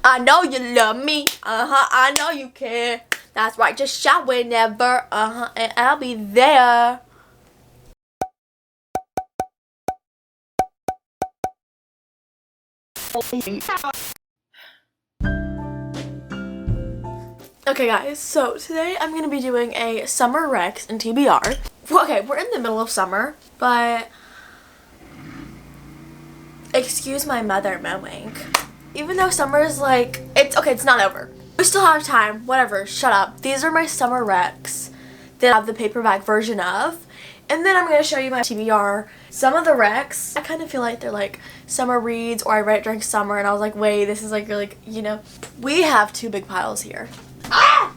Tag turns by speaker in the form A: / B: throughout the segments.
A: I know you love me. I know you care. That's right, just shout whenever. And I'll be there. Okay guys, so today I'm going to be doing a summer Rex and TBR. Okay, we're in the middle of summer, but excuse my mother mowing. Even though summer is like, it's not over. We still have time, whatever, shut up. These are my summer Rex that I have the paperback version of. And then I'm going to show you my TBR. Some of the Rex, I kind of feel like they're like summer reads, or I read it during summer and I was like, wait, this is like really, you know. We have two big piles here. Ah!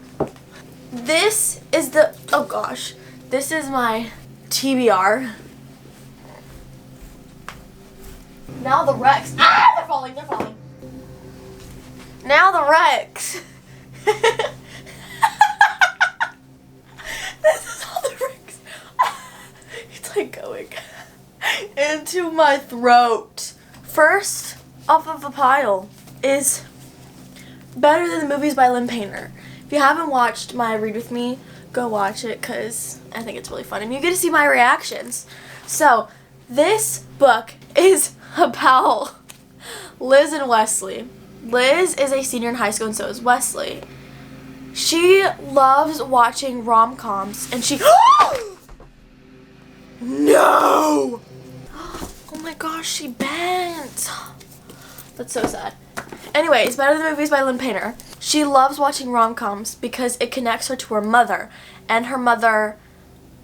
A: This is the, oh gosh, this is my TBR. Now the Rex, they're falling. Now the Rex. This is all the Rex. It's like going into my throat. First off of the pile is Better Than the Movies by Lynn Painter. If you haven't watched my read with me, go watch it because I think it's really fun and you get to see my reactions. So this book is about Liz and Wesley. Liz is a senior in high school and so is Wesley. She loves watching rom-coms and she No! Oh my gosh, she bent. That's so sad. Anyways, Better Than Movies by Lynn Painter. She loves watching rom-coms because it connects her to her mother, and her mother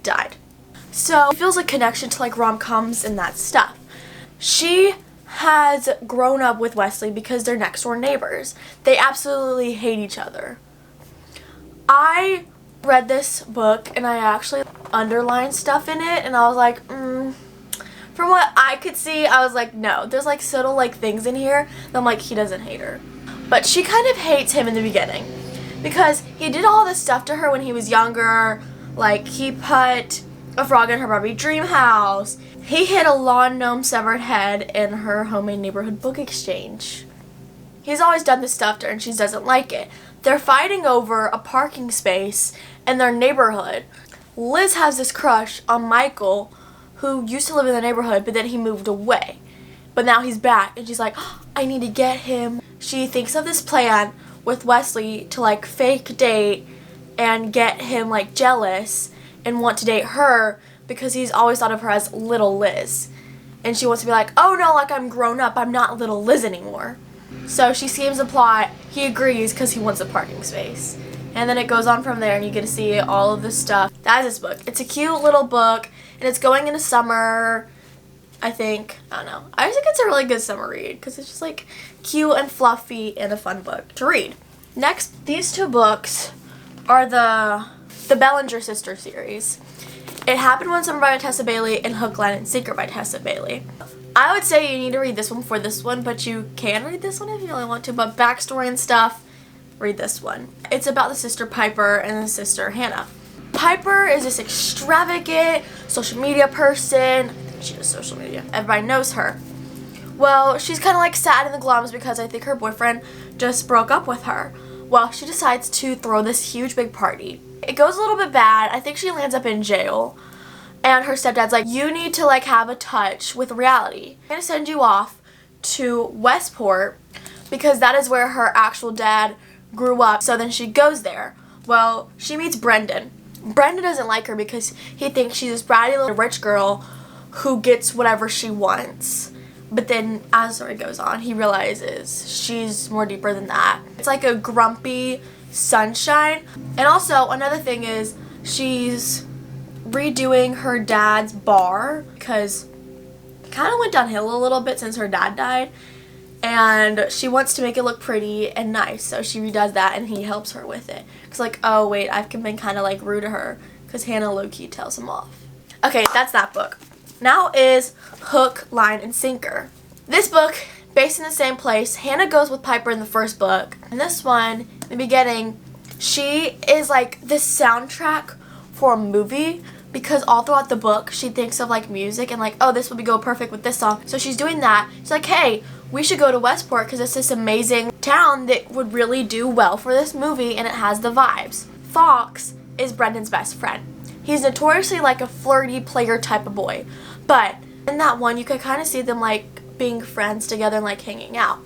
A: died. So it feels like connection to like rom-coms and that stuff. She has grown up with Wesley because they're next door neighbors. They absolutely hate each other. I read this book and I actually underlined stuff in it and I was like, from what I could see, I was like, no, there's like subtle like things in here that I'm like, he doesn't hate her. But she kind of hates him in the beginning because he did all this stuff to her when he was younger. Like he put a frog in her Barbie dream house. He hid a lawn gnome severed head in her homemade neighborhood book exchange. He's always done this stuff to her and she doesn't like it. They're fighting over a parking space in their neighborhood. Liz has this crush on Michael, who used to live in the neighborhood, but then he moved away. But now he's back, and she's like, oh, I need to get him. She thinks of this plan with Wesley to like fake date and get him like jealous and want to date her because he's always thought of her as little Liz. And she wants to be like, oh no, like I'm grown up, I'm not little Liz anymore. So she schemes a plot, he agrees because he wants a parking space. And then it goes on from there and you get to see all of this stuff. That is this book. It's a cute little book and it's going into summer, I think. I don't know. I just think it's a really good summer read because it's just like cute and fluffy and a fun book to read. Next, these two books are the Bellinger Sisters series. It Happened One Summer by Tessa Bailey and Hook, Line, and Sinker by Tessa Bailey. I would say you need to read this one before this one, but you can read this one if you really want to. But backstory and stuff, read this one. It's about the sister Piper and the sister Hannah. Piper is this extravagant social media person. I think she does social media. Everybody knows her. Well, she's kind of like sad in the glums because I think her boyfriend just broke up with her. Well, she decides to throw this huge big party. It goes a little bit bad. I think she lands up in jail. And her stepdad's like, you need to like have a touch with reality. I'm gonna send you off to Westport because that is where her actual dad grew up. So then she goes there. Well, she meets Brendan. Brendan doesn't like her because he thinks she's this bratty little rich girl who gets whatever she wants. But then as the story goes on, he realizes she's more deeper than that. It's like a grumpy sunshine. And also another thing is she's redoing her dad's bar because it kind of went downhill a little bit since her dad died. And she wants to make it look pretty and nice, so she redoes that and he helps her with it. Because like, oh wait, I've been kind of like rude to her because Hannah low-key tells him off. Okay, that's that book. Now is Hook, Line, and Sinker. This book, based in the same place, Hannah goes with Piper in the first book. In this one, in the beginning, she is like this soundtrack for a movie because all throughout the book, she thinks of like music and like, oh, this would go perfect with this song. So she's doing that. She's like, hey, we should go to Westport because it's this amazing town that would really do well for this movie, and it has the vibes. Fox is Brendan's best friend. He's notoriously like a flirty player type of boy, but in that one you could kind of see them like being friends together and like hanging out.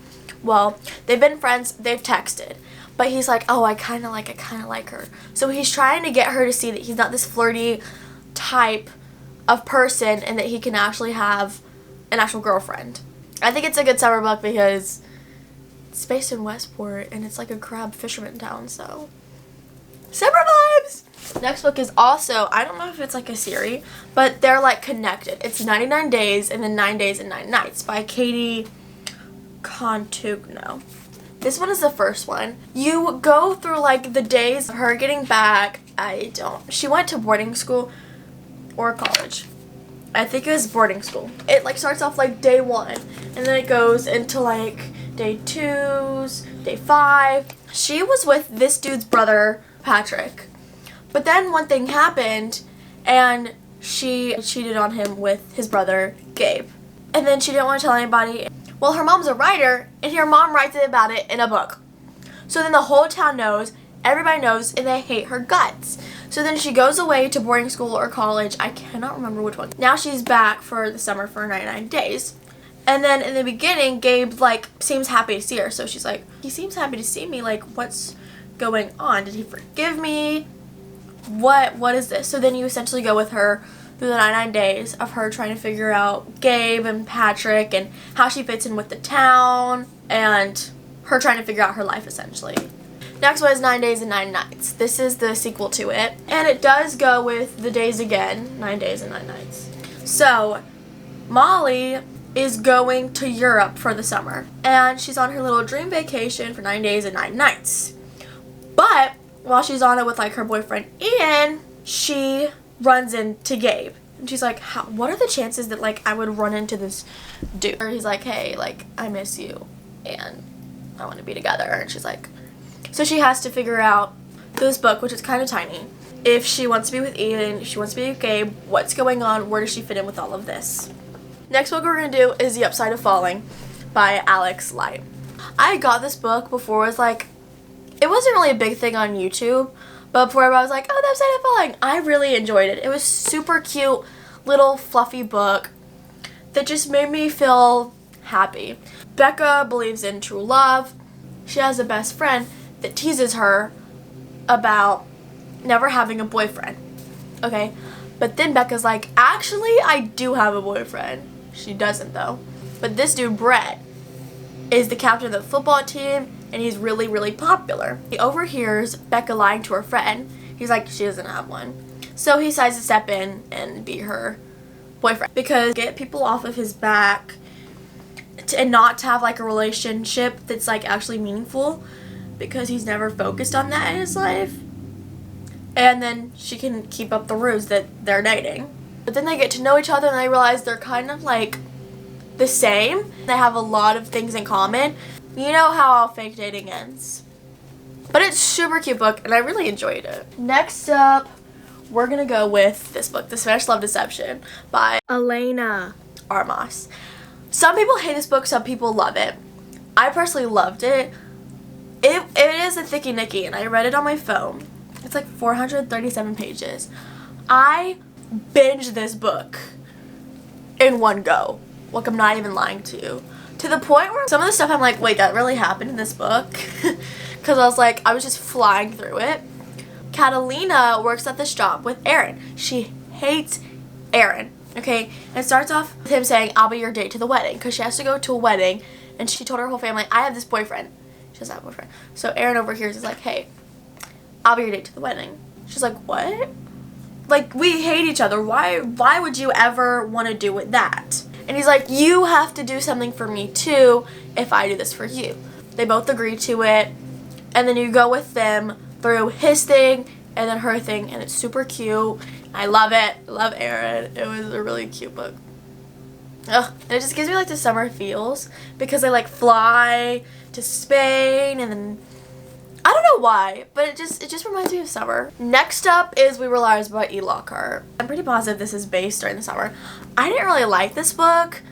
A: Well, they've been friends, they've texted, but he's like, oh, I kind of like her. So he's trying to get her to see that he's not this flirty type of person and that he can actually have an actual girlfriend. I think it's a good summer book because it's based in Westport and it's like a crab fisherman town, so summer vibes! Next book is also, I don't know if it's like a series, but they're like connected. It's 99 Days and then 9 Days and 9 Nights by Katie Contugno. This one is the first one. You go through like the days of her getting back. She went to boarding school or college. I think it was boarding school. It like starts off like day 1 and then it goes into like day 2's, day 5. She was with this dude's brother, Patrick. But then one thing happened and she cheated on him with his brother, Gabe. And then she didn't want to tell anybody. Well, her mom's a writer and her mom writes about it in a book. So then the whole town knows, everybody knows, and they hate her guts. So then she goes away to boarding school or college. I cannot remember which one. Now she's back for the summer for 99 days. And then in the beginning, Gabe like seems happy to see her. So she's like, he seems happy to see me. Like, what's going on? Did he forgive me? What is this? So then you essentially go with her through the 99 days of her trying to figure out Gabe and Patrick and how she fits in with the town and her trying to figure out her life essentially. Next one is 9 Days and 9 Nights. This is the sequel to it, and it does go with the days again, 9 Days and 9 Nights. So Molly is going to Europe for the summer, and she's on her little dream vacation for 9 days and 9 nights. But while she's on it with like her boyfriend Ian, she runs into Gabe. And she's like, what are the chances that like I would run into this dude? Or he's like, hey, like I miss you and I want to be together. And she's like, so she has to figure out through this book, which is kind of tiny, if she wants to be with Ian, if she wants to be with Gabe, what's going on, where does she fit in with all of this. Next book we're going to do is The Upside of Falling by Alex Light. I got this book before it was like, it wasn't really a big thing on YouTube, but before I was like, oh, The Upside of Falling. I really enjoyed it. It was super cute, little fluffy book that just made me feel happy. Becca believes in true love. She has a best friend that teases her about never having a boyfriend. Okay? But then Becca's like, actually, I do have a boyfriend. She doesn't, though. But this dude, Brett, is the captain of the football team, and he's really, really popular. He overhears Becca lying to her friend. He's like, she doesn't have one. So he decides to step in and be her boyfriend. Because get people off of his back and not to have like a relationship that's like actually meaningful, because he's never focused on that in his life. And then she can keep up the ruse that they're dating. But then they get to know each other and they realize they're kind of like the same. They have a lot of things in common. You know how fake dating ends. But it's a super cute book and I really enjoyed it. Next up, we're gonna go with this book, The Spanish Love Deception by Elena Armas. Some people hate this book, some people love it. I personally loved it. It is a thicky nicky and I read it on my phone. It's like 437 pages. I binged this book in one go. Like, I'm not even lying to you. To the point where some of the stuff I'm like, wait, that really happened in this book? Because I was just flying through it. Catalina works at this job with Aaron. She hates Aaron, okay? And it starts off with him saying, I'll be your date to the wedding. Because she has to go to a wedding. And she told her whole family, I have this boyfriend. She doesn't have a boyfriend. So Aaron overhears is like, hey, I'll be your date to the wedding. She's like, what? Like, we hate each other. Why would you ever want to do with that? And he's like, you have to do something for me too if I do this for you. They both agree to it. And then you go with them through his thing and then her thing. And it's super cute. I love it. I love Aaron. It was a really cute book. Ugh. And it just gives me like the summer feels because they like fly to Spain and then I don't know why, but it just reminds me of summer. Next up is We Were Liars by Elocker. I'm pretty positive this is based during the summer. I didn't really like this book,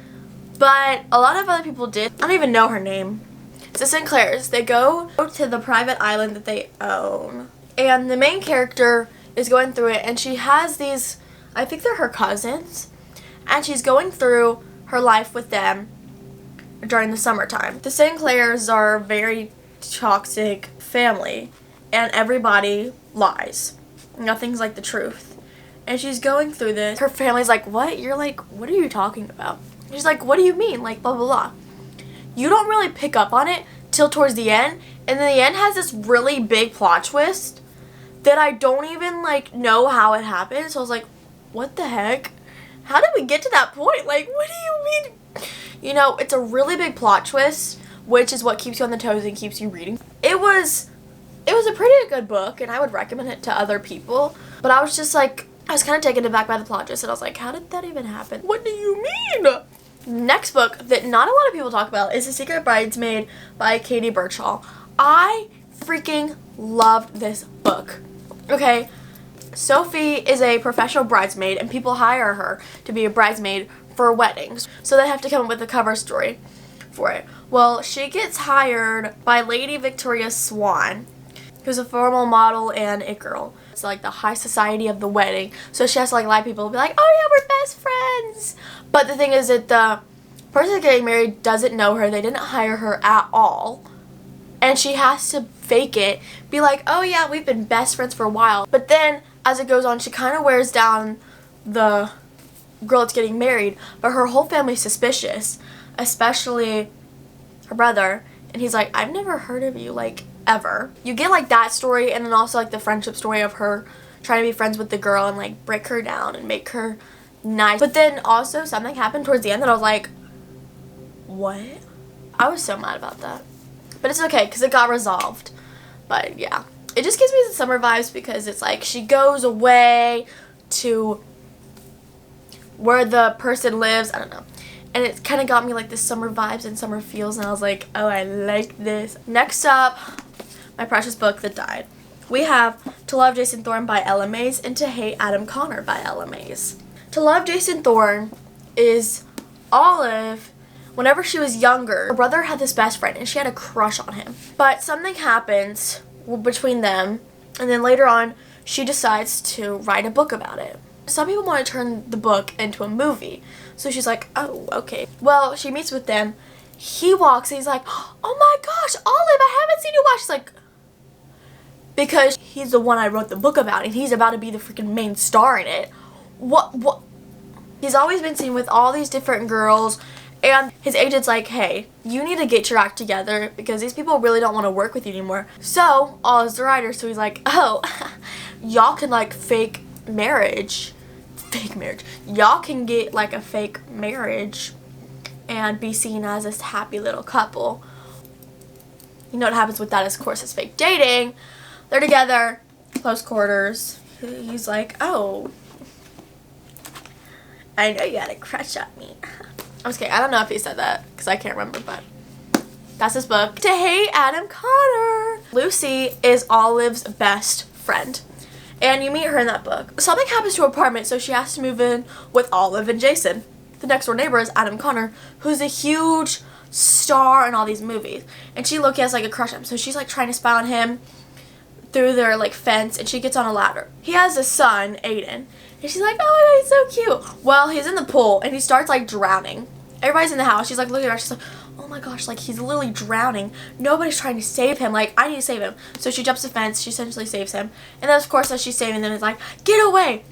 A: But a lot of other people did. I don't even know her name. It's the Sinclairs. They go to the private island that they own. And the main character is going through it, and she has these, I think they're her cousins, and she's going through her life with them during the summertime. The Sinclairs are a very toxic family, and everybody lies. Nothing's like the truth. And she's going through this. Her family's like, what? You're like, what are you talking about? She's like, what do you mean? Like, blah, blah, blah. You don't really pick up on it till towards the end, and then the end has this really big plot twist that I don't even, like, know how it happened. So I was like, what the heck? How did we get to that point? Like, what do you mean? You know, it's a really big plot twist, which is what keeps you on the toes and keeps you reading. It was a pretty good book, and I would recommend it to other people. But I was just like, I was kind of taken aback by the plot twist, and I was like, how did that even happen? What do you mean? Next book that not a lot of people talk about is The Secret Bridesmaid by Katie Birchall. I freaking loved this book. Okay, Sophie is a professional bridesmaid, and people hire her to be a bridesmaid for weddings. So they have to come up with a cover story for it. Well, she gets hired by Lady Victoria Swan, who's a formal model and it girl. It's like the high society of the wedding. So she has to like lie to people and be like, oh yeah, we're best friends. But the thing is that the person getting married doesn't know her. They didn't hire her at all. And she has to fake it, be like, oh yeah, we've been best friends for a while. But then, as it goes on, she kind of wears down the girl that's getting married. But her whole family's suspicious, especially her brother. And he's like, I've never heard of you, like, ever. You get, like, that story, and then also, like, the friendship story of her trying to be friends with the girl and, like, break her down and make her nice. But then, also, something happened towards the end that I was like, what? I was so mad about that. But it's okay, because it got resolved. But, yeah. It just gives me the summer vibes because it's like she goes away to where the person lives. I don't know. And it kind of got me like the summer vibes and summer feels. And I was like, oh, I like this. Next up, my precious book that died. We have To Love Jason Thorne by Ella Mays and To Hate Adam Connor by Ella Mays. To Love Jason Thorne is Olive. Whenever she was younger, her brother had this best friend and she had a crush on him. But something happens between them, and then later on, she decides to write a book about it. Some people want to turn the book into a movie. So she's like, oh, okay. Well, she meets with them. He walks and he's like, oh my gosh, Olive, I haven't seen you watch. She's like, because he's the one I wrote the book about and he's about to be the freaking main star in it. What? He's always been seen with all these different girls. And his agent's like, hey, you need to get your act together because these people really don't want to work with you anymore. So, Olive's the writer, so he's like, oh, y'all can like fake marriage. Y'all can get like a fake marriage and be seen as this happy little couple. You know what happens with that, of course, is fake dating. They're together, close quarters. He's like, oh, I know you had a crush on me. I was kidding. I don't know if he said that because I can't remember, but that's his book. To Hate Adam Connor. Lucy is Olive's best friend, and you meet her in that book. Something happens to her apartment, so she has to move in with Olive and Jason. The next door neighbor is Adam Connor, who's a huge star in all these movies, and she has like a crush on him, so she's like trying to spy on him through their like fence, and she gets on a ladder. He has a son, Aiden. And she's like, oh my god, he's so cute. Well, he's in the pool, and he starts, like, drowning. Everybody's in the house. She's, like, looking at her. She's like, oh my gosh, like, he's literally drowning. Nobody's trying to save him. Like, I need to save him. So she jumps the fence. She essentially saves him. And then, of course, as she's saving him, it's like, get away.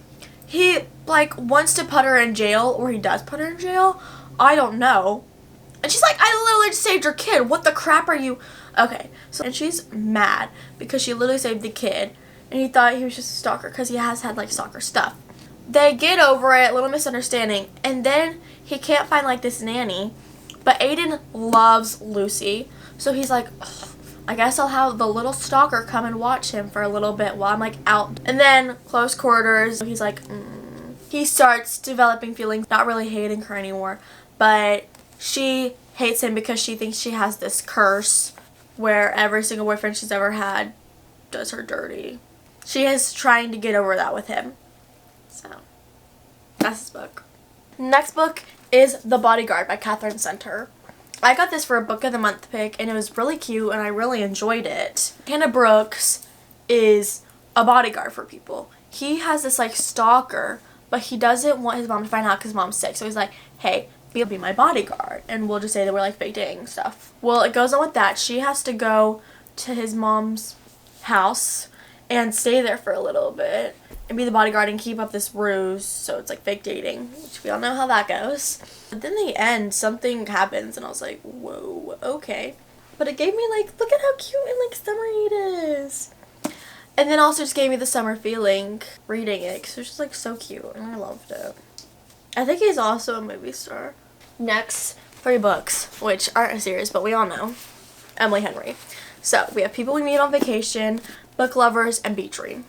A: He, like, wants to put her in jail, or he does put her in jail. I don't know. And she's like, I literally just saved your kid. What the crap are you? Okay. So, and she's mad because she literally saved the kid. And he thought he was just a stalker because he has had, like, stalker stuff. They get over it, little misunderstanding, and then he can't find like this nanny, but Aiden loves Lucy, so he's like, I guess I'll have the little stalker come and watch him for a little bit while I'm like out. And then close quarters, he's like, He starts developing feelings, not really hating her anymore, but she hates him because she thinks she has this curse where every single boyfriend she's ever had does her dirty. She is trying to get over that with him. So, that's his book. Next book is The Bodyguard by Catherine Center. I got this for a book of the month pick, and it was really cute, and I really enjoyed it. Hannah Brooks is a bodyguard for people. He has this like stalker, but he doesn't want his mom to find out because mom's sick. So he's like, hey, be my bodyguard, and we'll just say that we're like fake dating and stuff. Well, it goes on with that. She has to go to his mom's house and stay there for a little bit and be the bodyguard and keep up this ruse, so it's like fake dating, which we all know how that goes. But then in the end, something happens, and I was like, whoa, okay. But it gave me like, look at how cute and like summery it is. And then also just gave me the summer feeling reading it, because it was just like so cute, and I loved it. I think he's also a movie star. Next, 3 books, which aren't a series, but we all know. Emily Henry. So, we have People We Meet on Vacation, Book Lovers, and Beach Read.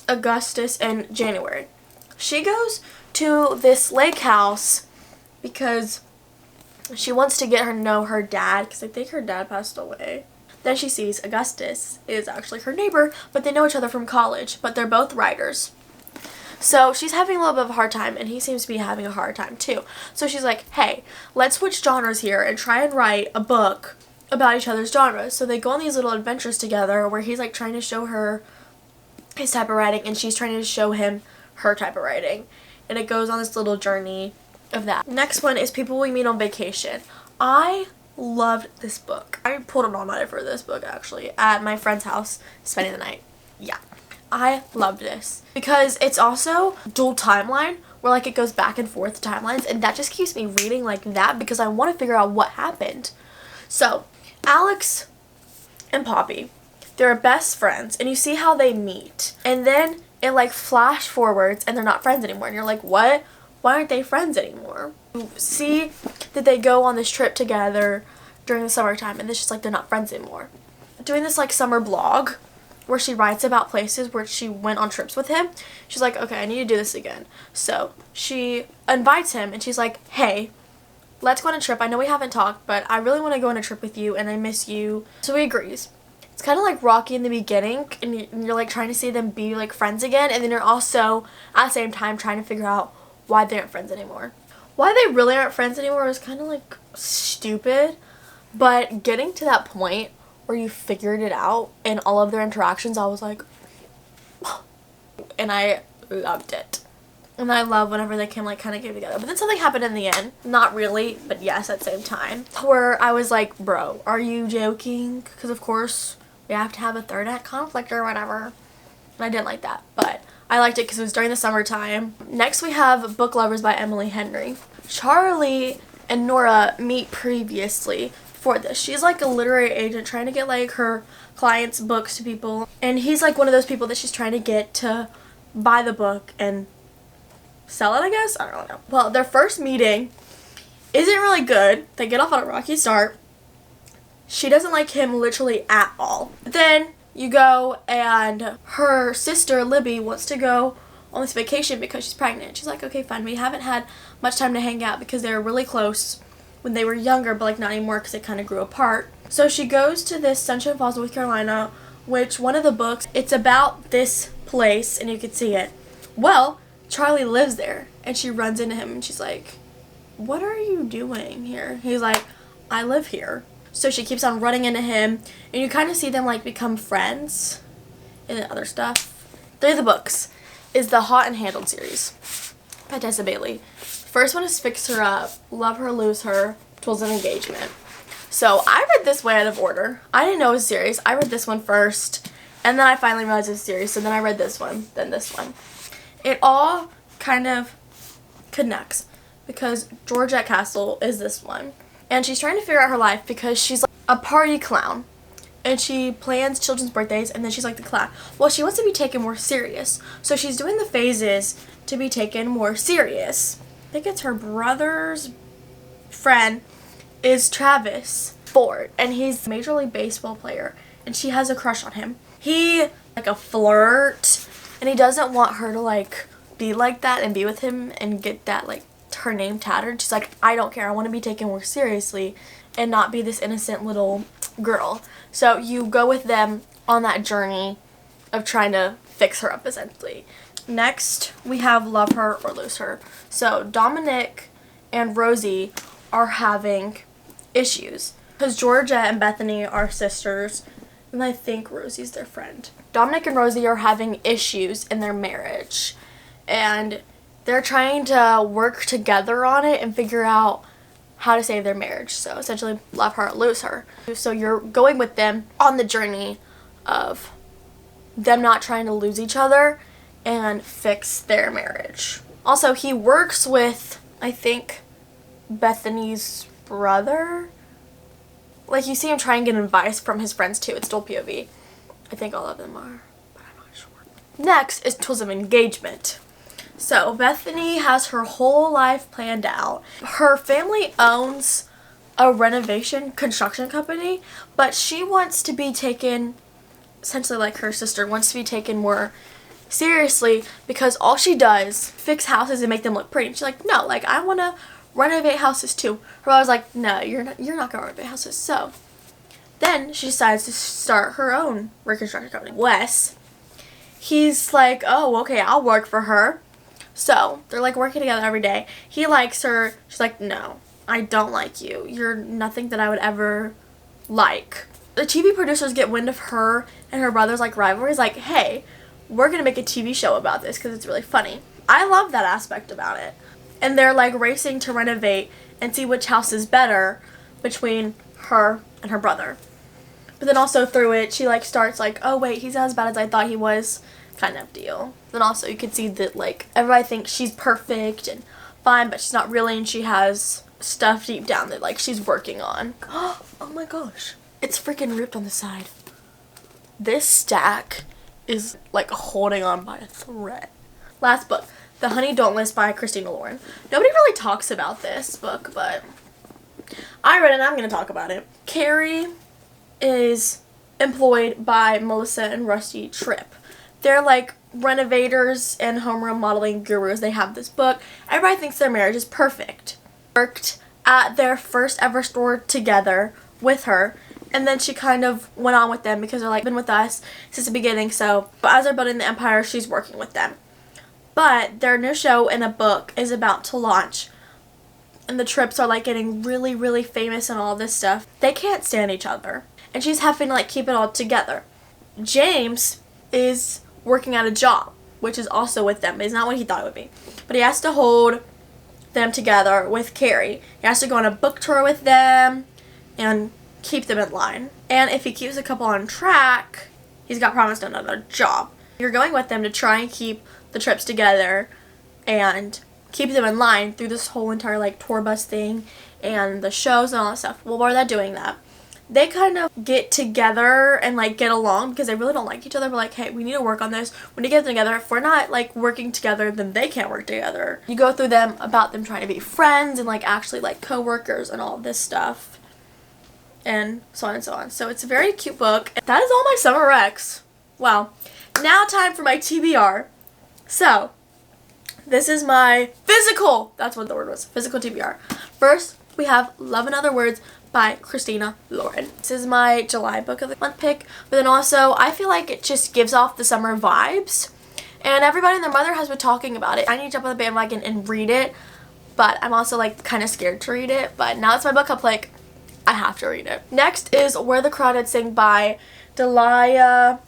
A: Augustus in January. She goes to this lake house because she wants to get her to know her dad, because I think her dad passed away. Then she sees Augustus is actually her neighbor, but they know each other from college, but they're both writers. So she's having a little bit of a hard time, and he seems to be having a hard time too. So she's like, hey, let's switch genres here and try and write a book about each other's genres. So they go on these little adventures together where he's like trying to show her his type of writing, and she's trying to show him her type of writing. And it goes on this little journey of that. Next one is People We Meet on Vacation. I loved this book. I pulled an all-nighter for this book actually at my friend's house, spending the night. Yeah. I loved this because it's also dual timeline where like it goes back and forth timelines, and that just keeps me reading like that because I want to figure out what happened. So Alex and Poppy, they're best friends, and you see how they meet, and then it like flash forwards and they're not friends anymore, and you're like, what? Why aren't they friends anymore? You see that they go on this trip together during the summertime, and it's just like they're not friends anymore. Doing this like summer blog where she writes about places where she went on trips with him. She's like, okay, I need to do this again. So she invites him, and she's like, hey, let's go on a trip. I know we haven't talked, but I really want to go on a trip with you, and I miss you. So he agrees. It's kind of like rocky in the beginning, and you're like trying to see them be like friends again, and then you're also at the same time trying to figure out why they aren't friends anymore. Why they really aren't friends anymore is kind of like stupid, but getting to that point where you figured it out in all of their interactions, I was like, and I loved it. And I love whenever they can like kind of get together. But then something happened in the end. Not really, but yes, at the same time. Where I was like, bro, are you joking? Because of course we have to have a third act conflict or whatever. And I didn't like that, but I liked it because it was during the summertime. Next we have Book Lovers by Emily Henry. Charlie and Nora meet previously for this. She's like a literary agent trying to get like her clients' books to people, and he's like one of those people that she's trying to get to buy the book and sell it, I guess? I don't know. Well, their first meeting isn't really good. They get off on a rocky start. She doesn't like him literally at all. Then you go, and her sister Libby wants to go on this vacation because she's pregnant. She's like, okay, fine. We haven't had much time to hang out because they were really close when they were younger, but like not anymore because they kind of grew apart. So she goes to this Sunshine Falls, North Carolina, which one of the books, it's about this place, and you can see it. Well, Charlie lives there, and she runs into him, and she's like, what are you doing here? He's like, I live here. So she keeps on running into him, and you kind of see them like become friends and other stuff. 3 of the books is the Hot and Handled series by Tessa Bailey. First one is Fix Her Up, Love Her, Lose Her, Tools of Engagement. So I read this way out of order. I didn't know it was a series. I read this one first, and then I finally realized it was a series, so then I read this one, then this one. It all kind of connects because Georgette Castle is this one. And she's trying to figure out her life because she's like a party clown. And she plans children's birthdays, and then she's like the clown. Well, she wants to be taken more serious. So she's doing the phases to be taken more serious. I think it's her brother's friend is Travis Ford, and he's a Major League Baseball player, and she has a crush on him. He like a flirt, and he doesn't want her to like be like that and be with him and get that like her name tattered. She's like, I don't care. I want to be taken more seriously and not be this innocent little girl. So you go with them on that journey of trying to fix her up essentially. Next, we have Love Her or Lose Her. So Dominic and Rosie are having issues. Because Georgia and Bethany are sisters, and I think Rosie's their friend. Dominic and Rosie are having issues in their marriage, and they're trying to work together on it and figure out how to save their marriage. So essentially, love her, lose her. So you're going with them on the journey of them not trying to lose each other and fix their marriage. Also, he works with, I think, Bethany's brother. Like, you see him try and get advice from his friends too. It's still POV. I think all of them are, but I'm not sure. Next is tools of engagement. So Bethany has her whole life planned out. Her family owns a renovation construction company, but she wants to be taken, essentially like her sister, wants to be taken more seriously because all she does fix houses and make them look pretty. And she's like, no, like I want to renovate houses too. Her mom was like, no, you're not gonna renovate houses. So then she decides to start her own reconstruction company. Wes, he's like, oh, okay, I'll work for her. So they're like working together every day. He likes her. She's like, no, I don't like you. You're nothing that I would ever like. The TV producers get wind of her and her brother's like rivalries. Like, hey, we're gonna make a TV show about this because it's really funny. I love that aspect about it. And they're like racing to renovate and see which house is better between her and her brother. But then also through it, she like starts like, oh wait, he's not as bad as I thought he was, kind of deal. Then also you can see that like everybody thinks she's perfect and fine, but she's not really, and she has stuff deep down that like she's working on. Oh my gosh, it's freaking ripped on the side. This stack is like holding on by a thread. Last book, The Honey Dauntless by Christina Lauren. Nobody really talks about this book, but I read it and I'm going to talk about it. Carrie is employed by Melissa and Rusty Tripp. They're like renovators and home remodeling gurus. They have this book. Everybody thinks their marriage is perfect. Worked at their first ever store together with her, and then she kind of went on with them because they're like been with us since the beginning. So but as they're building the empire, she's working with them. But their new show and a book is about to launch, and the Tripps are like getting really, really famous and all this stuff. They can't stand each other, and she's having to like keep it all together. James is working at a job, which is also with them, but it's not what he thought it would be. But he has to hold them together with Carrie. He has to go on a book tour with them and keep them in line. And if he keeps a couple on track, he's got promised another job. You're going with them to try and keep the Tripps together and keep them in line through this whole entire like tour bus thing and the shows and all that stuff. Well, while they're doing that, they kind of get together and like get along because they really don't like each other. But like, hey, we need to work on this. We need to get them together. If we're not like working together, then they can't work together. You go through them about them trying to be friends and like actually like co-workers and all this stuff, and so on and so on. So it's a very cute book. That is all my summer recs. Wow. Now time for my TBR. So this is my physical, that's what the word was, physical TBR. First, we have Love and Other Words by Christina Lauren. This is my July book of the month pick, but then also I feel like it just gives off the summer vibes, and everybody and their mother has been talking about it. I need to jump on the bandwagon and read it, but I'm also like kind of scared to read it, but now it's my book club pick. I have to read it. Next is Where the Crawdads Sing by Delia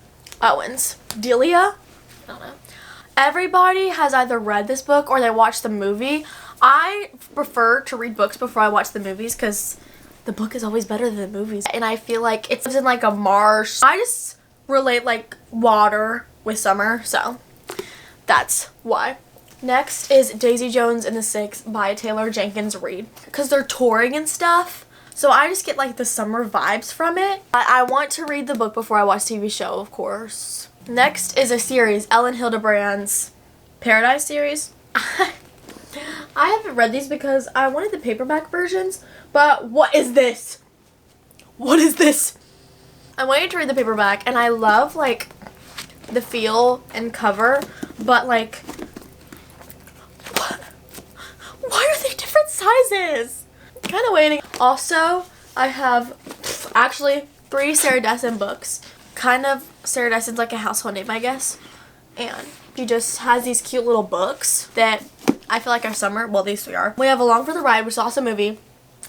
A: Owens. Delia? I don't know. Everybody has either read this book or they watched the movie. I prefer to read books before I watch the movies because the book is always better than the movies. And I feel like it's in like a marsh. I just relate like water with summer, so that's why. Next is Daisy Jones and the Six by Taylor Jenkins Reid, because they're touring and stuff. So I just get like the summer vibes from it. I want to read the book before I watch the TV show, of course. Next is a series, Ellen Hildebrand's Paradise series. I haven't read these because I wanted the paperback versions, but what is this? What is this? I wanted to read the paperback, and I love like the feel and cover, but like, why are they different sizes? I'm kind of waiting. Also, I have actually 3 Saradescent books. Kind of, Saradescent's like a household name, I guess. And she just has these cute little books that I feel like our summer, well, these three are. We have Along for the Ride, which is also a movie,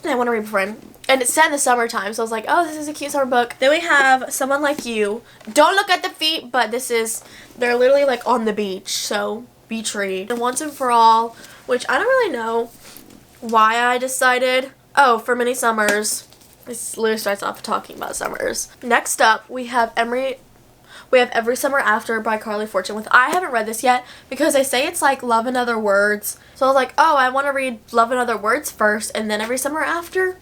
A: and I Want to Read Before. And it's set in the summertime, so I was like, oh, this is a cute summer book. Then we have Someone Like You. Don't look at the feet, but they're literally like on the beach, so beach read. And Once and For All, which I don't really know why I decided. Oh, For Many Summers. This literally starts off talking about summers. Next up, we have Every Summer After by Carly Fortune. I haven't read this yet because they say it's like Love and Other Words. So I was like, oh, I want to read Love and Other Words first and then Every Summer After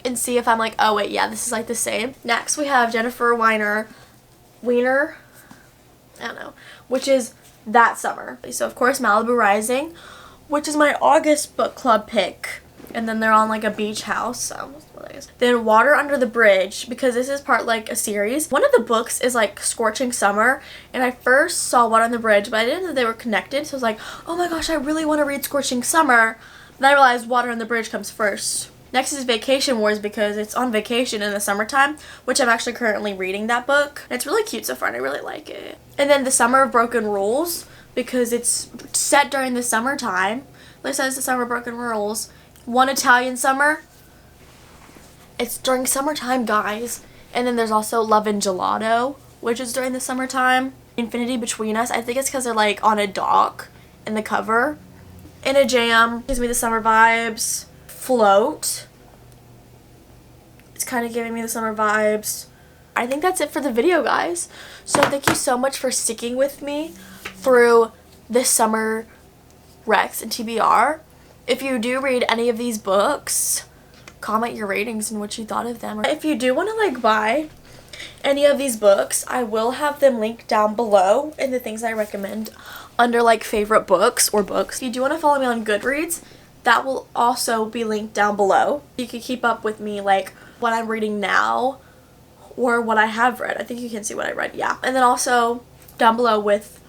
A: and see if I'm like, oh wait, yeah, this is like the same. Next we have Jennifer Weiner, I don't know, which is That Summer. So of course Malibu Rising, which is my August book club pick. And then they're on like a beach house, so then Water Under the Bridge, because this is part like a series. One of the books is like Scorching Summer, and I first saw Water Under the Bridge, but I didn't know they were connected, so I was like, oh my gosh, I really want to read Scorching Summer. Then I realized Water Under the Bridge comes first. Next is Vacation Wars, because it's on vacation in the summertime, which I'm actually currently reading that book. And it's really cute so far, and I really like it. And then The Summer of Broken Rules, because it's set during the summertime. Like it says The Summer of Broken Rules. One Italian Summer. It's during summertime, guys. And then there's also Love and Gelato, which is during the summertime. Infinity Between Us. I think it's because they're like on a dock in the cover. In a Jam gives me the summer vibes. Float. It's kind of giving me the summer vibes. I think that's it for the video, guys. So thank you so much for sticking with me through this summer Rex and TBR. If you do read any of these books, comment your ratings and what you thought of them. If you do want to like buy any of these books, I will have them linked down below in the things I recommend under like favorite books or books. If you do want to follow me on Goodreads, that will also be linked down below. You can keep up with me like what I'm reading now or what I have read. I think you can see what I read, yeah. And then also down below with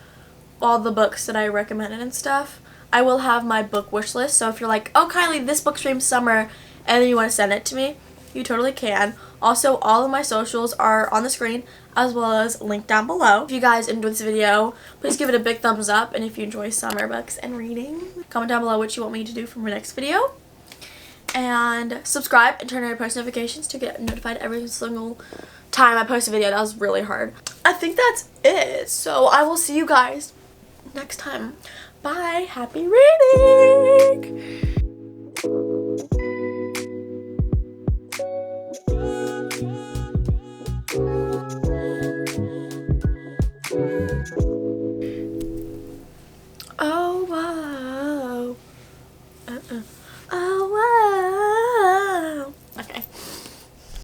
A: all the books that I recommended and stuff, I will have my book wish list. So if you're like, oh Kylie, this book streams summer, and then you want to send it to me, you totally can. Also, all of my socials are on the screen as well as linked down below. If you guys enjoyed this video, please give it a big thumbs up. And if you enjoy summer books and reading, comment down below what you want me to do for my next video. And subscribe and turn on your post notifications to get notified every single time I post a video. That was really hard. I think that's it. So I will see you guys next time. Bye. Happy reading.